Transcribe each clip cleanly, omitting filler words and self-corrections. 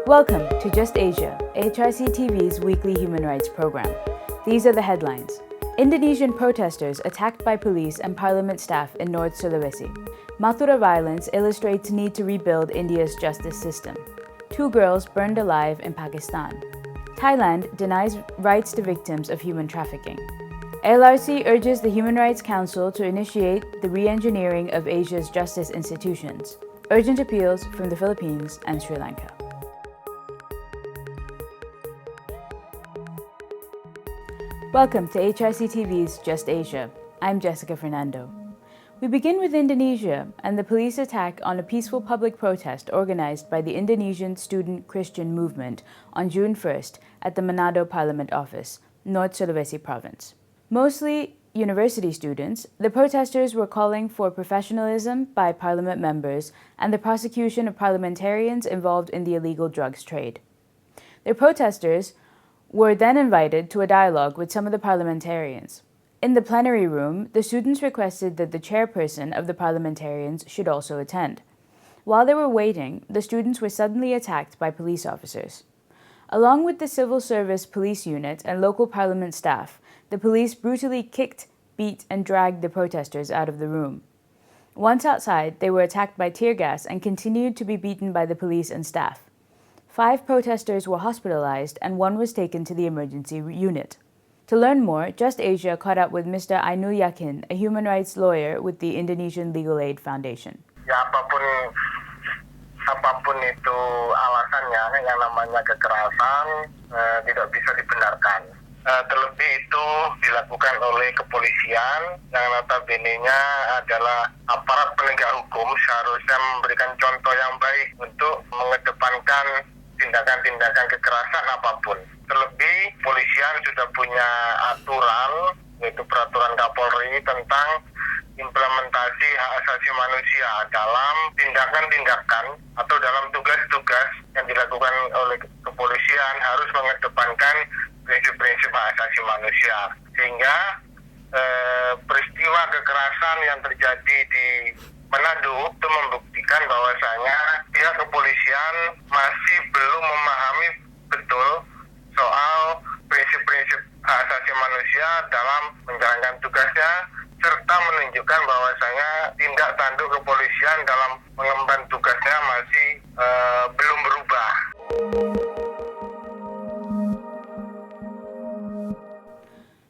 Welcome to Just Asia, AHRC TV's weekly human rights program. These are the headlines. Indonesian protesters attacked by police and parliament staff in North Sulawesi. Mathura violence illustrates need to rebuild India's justice system. 2 girls burned alive in Pakistan. Thailand denies rights to victims of human trafficking. AHRC urges the Human Rights Council to initiate the re-engineering of Asia's justice institutions. Urgent appeals from the Philippines and Sri Lanka. Welcome to AHRC TV's Just Asia. I'm Jessica Fernando. We begin with Indonesia and the police attack on a peaceful public protest organized by the Indonesian Student Christian Movement on June 1st at the Manodo Parliament Office, North Sulawesi Province. Mostly university students, the protesters were calling for professionalism by parliament members and the prosecution of parliamentarians involved in the illegal drugs trade. The protesters were then invited to a dialogue with some of the parliamentarians. In the plenary room, the students requested that the chairperson of the parliamentarians should also attend. While they were waiting, the students were suddenly attacked by police officers. Along with the civil service police unit and local parliament staff, the police brutally kicked, beat, and dragged the protesters out of the room. Once outside, they were attacked by tear gas and continued to be beaten by the police and staff. 5 protesters were hospitalized and 1 was taken to the emergency unit. To learn more, Just Asia caught up with Mr. Ainul Yaqin, a human rights lawyer with the Indonesian Legal Aid Foundation. Ya apapun itu alasannya, yang namanya kekerasan tidak bisa dibenarkan. Terlebih itu dilakukan oleh kepolisian yang notabene-nya adalah aparat penegak hukum, seharusnya memberikan contoh yang baik untuk mengedepankan tindakan-tindakan kekerasan apapun. Terlebih, polisian sudah punya aturan, yaitu peraturan Kapolri tentang implementasi hak asasi manusia dalam tindakan-tindakan atau dalam tugas-tugas yang dilakukan oleh kepolisian harus mengedepankan prinsip-prinsip hak asasi manusia. Sehingga peristiwa kekerasan yang terjadi di Manado itu membuktikan bahwasanya pihak kepolisian masih belum memahami betul soal prinsip-prinsip hak asasi manusia dalam menjalankan tugasnya, serta menunjukkan bahwasanya tindak tanduk kepolisian dalam mengemban tugasnya masih belum berubah.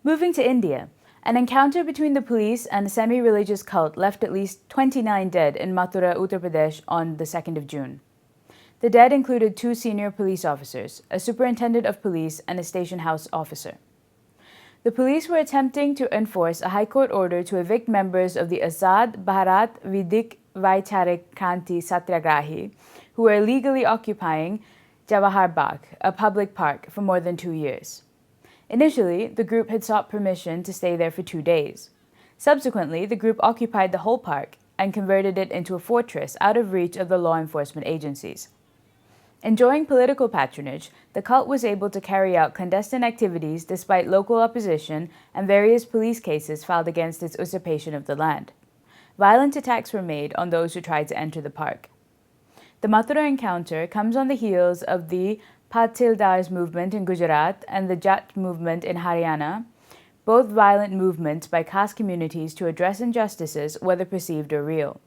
Moving to India, an encounter between the police and a semi-religious cult left at least 29 dead in Mathura, Uttar Pradesh on the 2nd of June. The dead included 2 senior police officers, a superintendent of police, and a station house officer. The police were attempting to enforce a high court order to evict members of the Azad, Bharat, Vidhik, Vaicharik, Kranti, Satyagrahi, who were illegally occupying Jawahar Bagh, a public park, for more than 2 years. Initially, the group had sought permission to stay there for 2 days. Subsequently, the group occupied the whole park and converted it into a fortress out of reach of the law enforcement agencies. Enjoying political patronage, the cult was able to carry out clandestine activities despite local opposition and various police cases filed against its usurpation of the land. Violent attacks were made on those who tried to enter the park. The Mathura encounter comes on the heels of the Pathildars movement in Gujarat and the Jat movement in Haryana, both violent movements by caste communities to address injustices, whether perceived or real.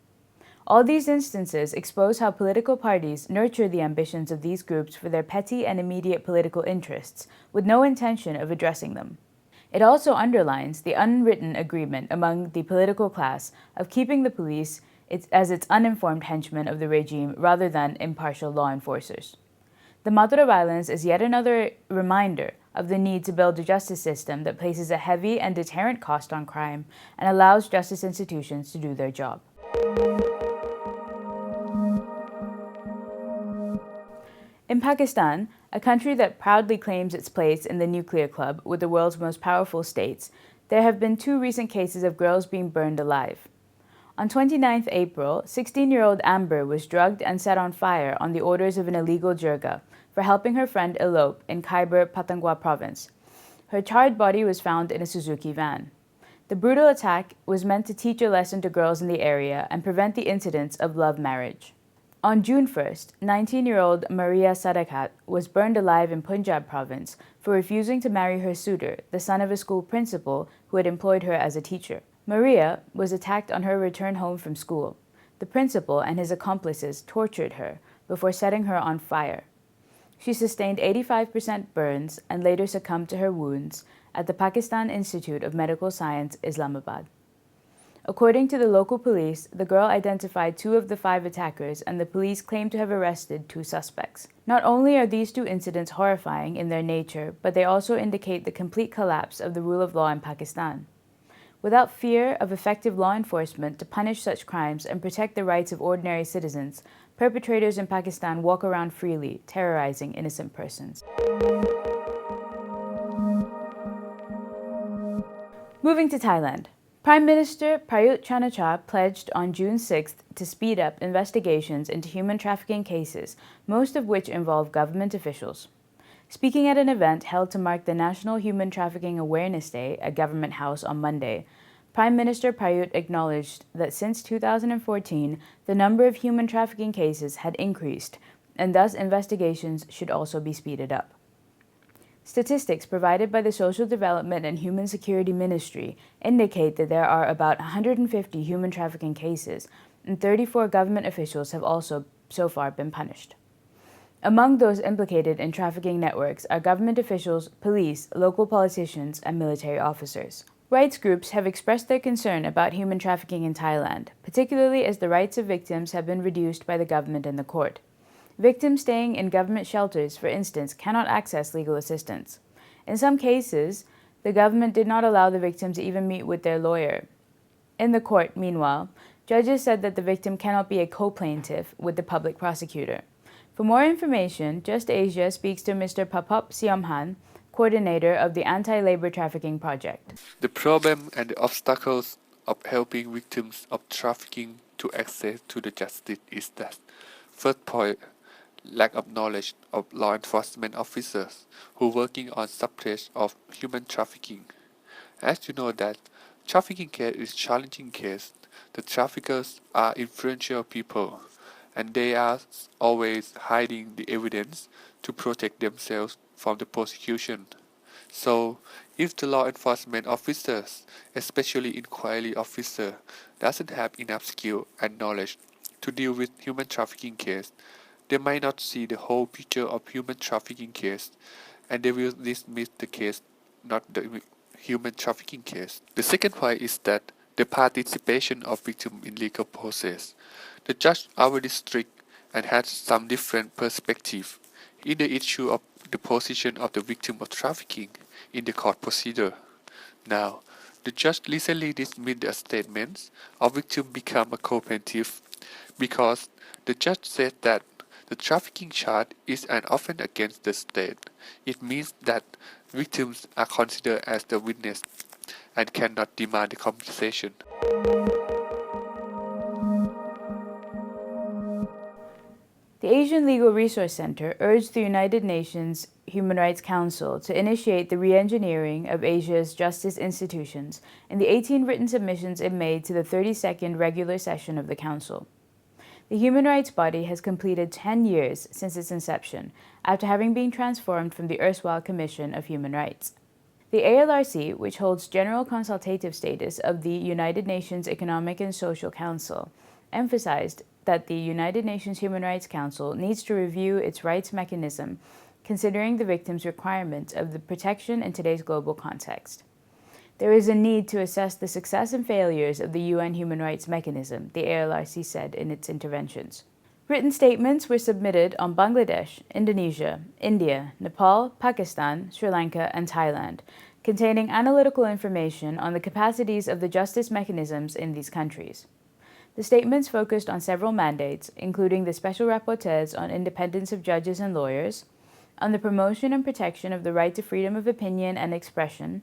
All these instances expose how political parties nurture the ambitions of these groups for their petty and immediate political interests, with no intention of addressing them. It also underlines the unwritten agreement among the political class of keeping the police as its uninformed henchmen of the regime rather than impartial law enforcers. The Mathura violence is yet another reminder of the need to build a justice system that places a heavy and deterrent cost on crime and allows justice institutions to do their job. In Pakistan, a country that proudly claims its place in the nuclear club with the world's most powerful states, there have been 2 recent cases of girls being burned alive. On 29th April, 16-year-old Amber was drugged and set on fire on the orders of an illegal jirga for helping her friend elope in Khyber Pakhtunkhwa province. Her charred body was found in a Suzuki van. The brutal attack was meant to teach a lesson to girls in the area and prevent the incidents of love marriage. On June 1st, 19-year-old Maria Sadakat was burned alive in Punjab province for refusing to marry her suitor, the son of a school principal who had employed her as a teacher. Maria was attacked on her return home from school. The principal and his accomplices tortured her before setting her on fire. She sustained 85% burns and later succumbed to her wounds at the Pakistan Institute of Medical Science, Islamabad. According to the local police, the girl identified 2 of the 5 attackers, and the police claim to have arrested 2 suspects. Not only are these 2 incidents horrifying in their nature, but they also indicate the complete collapse of the rule of law in Pakistan. Without fear of effective law enforcement to punish such crimes and protect the rights of ordinary citizens, perpetrators in Pakistan walk around freely, terrorizing innocent persons. Moving to Thailand. Prime Minister Prayut Chan-o-cha pledged on June 6th to speed up investigations into human trafficking cases, most of which involve government officials. Speaking at an event held to mark the National Human Trafficking Awareness Day at Government House on Monday, Prime Minister Prayut acknowledged that since 2014, the number of human trafficking cases had increased, and thus investigations should also be speeded up. Statistics provided by the Social Development and Human Security Ministry indicate that there are about 150 human trafficking cases, and 34 government officials have also so far been punished. Among those implicated in trafficking networks are government officials, police, local politicians, and military officers. Rights groups have expressed their concern about human trafficking in Thailand, particularly as the rights of victims have been reduced by the government and the court. Victims staying in government shelters, for instance, cannot access legal assistance. In some cases, the government did not allow the victim to even meet with their lawyer. In the court, meanwhile, judges said that the victim cannot be a co-plaintiff with the public prosecutor. For more information, Just Asia speaks to Mr. Papop Siomhan, coordinator of the Anti-Labor Trafficking Project. The problem and the obstacles of helping victims of trafficking to access to the justice is that, first point, lack of knowledge of law enforcement officers who working on subjects of human trafficking. As you know that trafficking case is challenging case, the traffickers are influential people and they are always hiding the evidence to protect themselves from the prosecution. So, if the law enforcement officers, especially inquiry officer, doesn't have enough skill and knowledge to deal with human trafficking case, they might not see the whole picture of human trafficking case, and they will dismiss the case, not the human trafficking case. The second point is that the participation of victim in legal process. The judge are very strict and has some different perspective in the issue of the position of the victim of trafficking in the court procedure. Now, the judge recently dismissed the statements of victim become a co-plaintiff because the judge said that the trafficking charge is an offense against the state. It means that victims are considered as the witness and cannot demand the compensation. The Asian Legal Resource Center urged the United Nations Human Rights Council to initiate the re-engineering of Asia's justice institutions in the 18 written submissions it made to the 32nd regular session of the Council. The human rights body has completed 10 years since its inception, after having been transformed from the erstwhile Commission of Human Rights. The AHRC, which holds general consultative status of the United Nations Economic and Social Council, emphasized that the United Nations Human Rights Council needs to review its rights mechanism, considering the victim's requirements of the protection in today's global context. There is a need to assess the success and failures of the UN human rights mechanism, the AHRC said in its interventions. Written statements were submitted on Bangladesh, Indonesia, India, Nepal, Pakistan, Sri Lanka, and Thailand, containing analytical information on the capacities of the justice mechanisms in these countries. The statements focused on several mandates, including the special rapporteurs on independence of judges and lawyers, on the promotion and protection of the right to freedom of opinion and expression,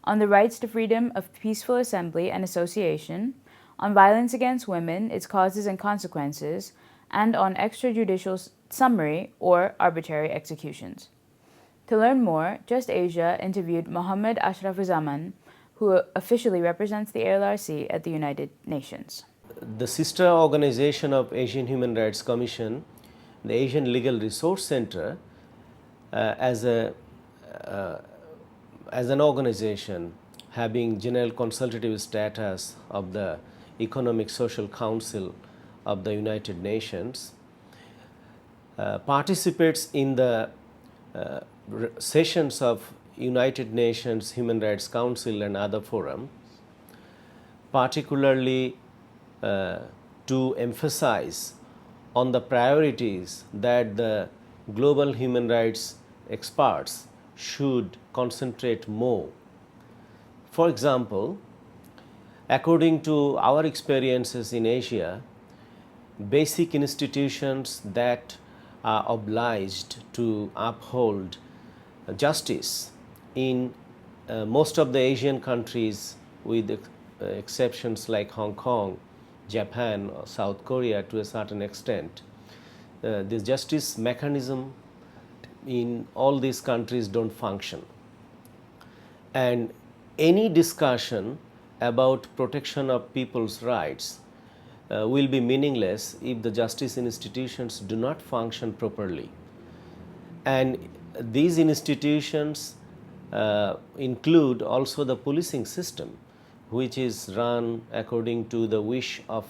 on the rights to freedom of peaceful assembly and association, on violence against women, its causes and consequences, and on extrajudicial summary or arbitrary executions. To learn more, Just Asia interviewed Mohammed Ashrafuzzaman, who officially represents the AHRC at the United Nations. the sister organization of Asian Human Rights Commission, the Asian Legal Resource Center, as an organization having general consultative status of the Economic Social Council of the United Nations, participates in the sessions of United Nations Human Rights Council and other forums, particularly to emphasize on the priorities that the global human rights experts should concentrate more. For example, according to our experiences in Asia, basic institutions that are obliged to uphold justice in most of the Asian countries, with exceptions like Hong Kong, Japan, or South Korea to a certain extent, the justice mechanism in all these countries don't function. And any discussion about protection of people's rights will be meaningless if the justice institutions do not function properly. And these institutions include also the policing system, which is run according to the wish of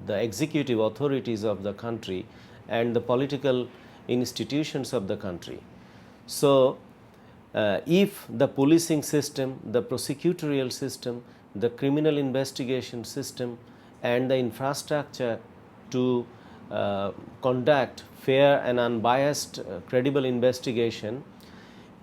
the executive authorities of the country and the political institutions of the country. So, if the policing system, the prosecutorial system, the criminal investigation system, and the infrastructure to conduct fair and unbiased credible investigation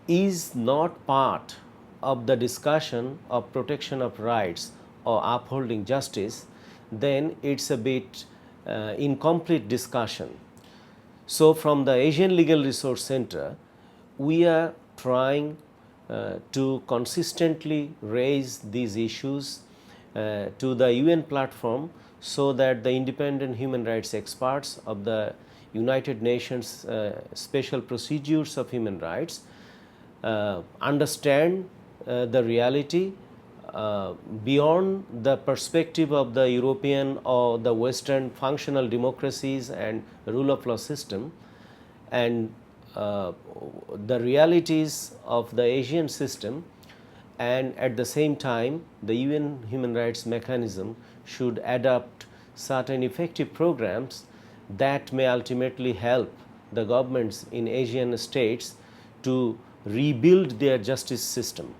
is not part of the discussion of protection of rights or upholding justice, then it's a bit incomplete discussion. So from the Asian Legal Resource Center, we are trying to consistently raise these issues to the UN platform, so that the independent human rights experts of the United Nations Special Procedures of Human Rights understand the reality beyond the perspective of the European or the Western functional democracies and rule of law system, and the realities of the Asian system, and at the same time the UN human rights mechanism should adopt certain effective programs that may ultimately help the governments in Asian states to rebuild their justice system.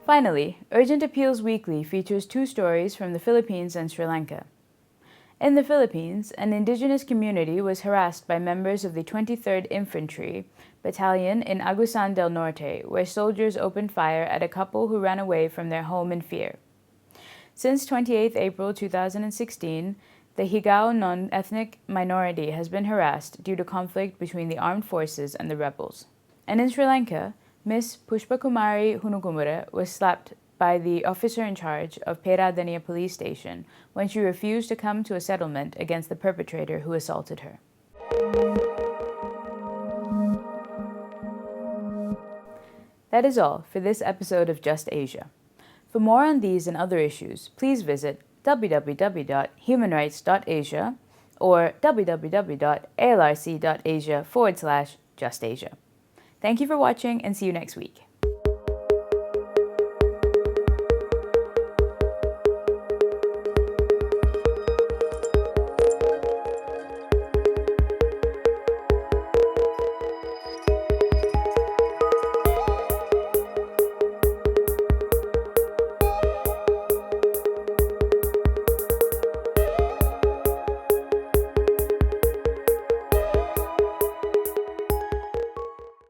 Finally, Urgent Appeals Weekly features 2 stories from the Philippines and Sri Lanka. In the Philippines, an indigenous community was harassed by members of the 23rd Infantry Battalion in Agusan del Norte, where soldiers opened fire at a couple who ran away from their home in fear. Since 28 April 2016, the Higao non-ethnic minority has been harassed due to conflict between the armed forces and the rebels. And in Sri Lanka, Ms. Pushpakumari Hunukumura was slapped by the officer in charge of Peradeniya police station when she refused to come to a settlement against the perpetrator who assaulted her. That is all for this episode of Just Asia. For more on these and other issues, please visit www.humanrights.asia or www.ahlrc.asia/justasia. Thank you for watching and see you next week.